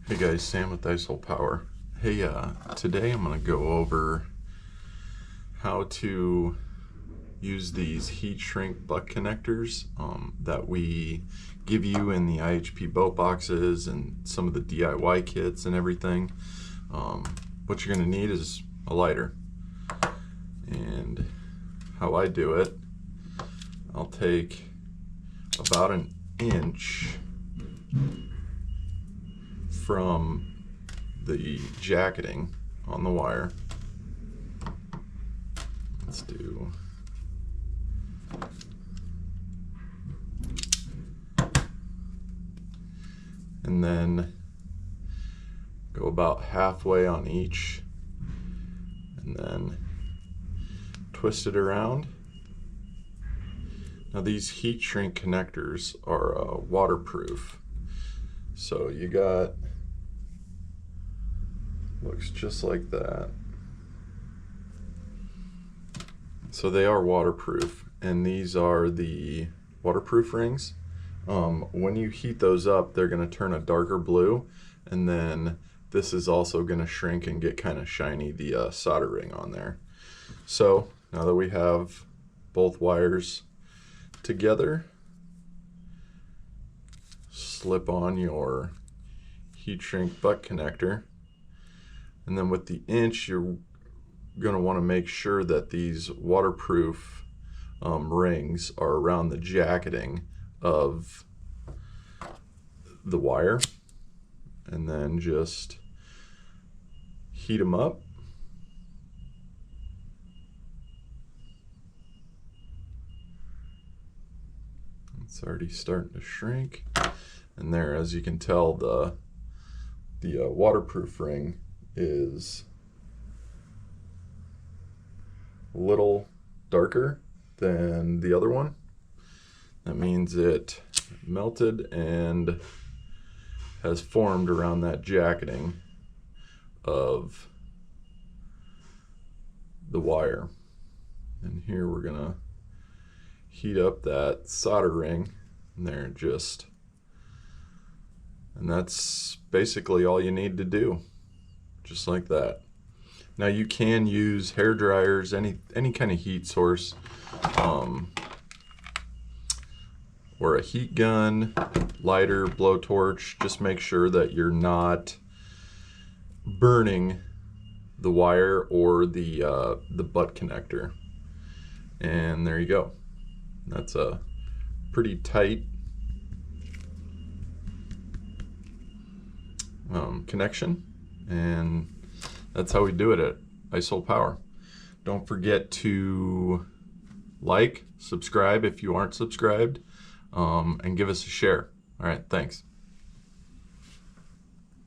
Hey guys, Sam with Isol Power. Hey, today I'm going to go over how to use these heat shrink butt connectors that we give you in the IHP boat boxes and some of the DIY kits and everything. What you're going to need is a lighter. And how I do it, I'll take about an inch from the jacketing on the wire. Let's do and then go about halfway on each and then twist it around. Now these heat shrink connectors are waterproof, so you got, looks just like that. So they are waterproof, and these are the waterproof rings. When you heat those up, they're going to turn a darker blue, and then this is also going to shrink and get kind of shiny, the solder ring on there. So now that we have both wires together, slip on your heat shrink butt connector, and then with the inch you're going to want to make sure that these waterproof rings are around the jacketing of the wire, and then just heat them up. It's already starting to shrink, and there, as you can tell, the waterproof ring is a little darker than the other one. That means it melted and has formed around that jacketing of the wire. And here we're gonna heat up that solder ring, and there, and that's basically all you need to do, just like that. Now you can use hair dryers, any kind of heat source, or a heat gun, lighter, blowtorch. Just make sure that you're not burning the wire or the butt connector. And there you go. That's a pretty tight connection, and that's how we do it at Isol Power. Don't forget to like, subscribe if you aren't subscribed, and give us a share. All right, thanks.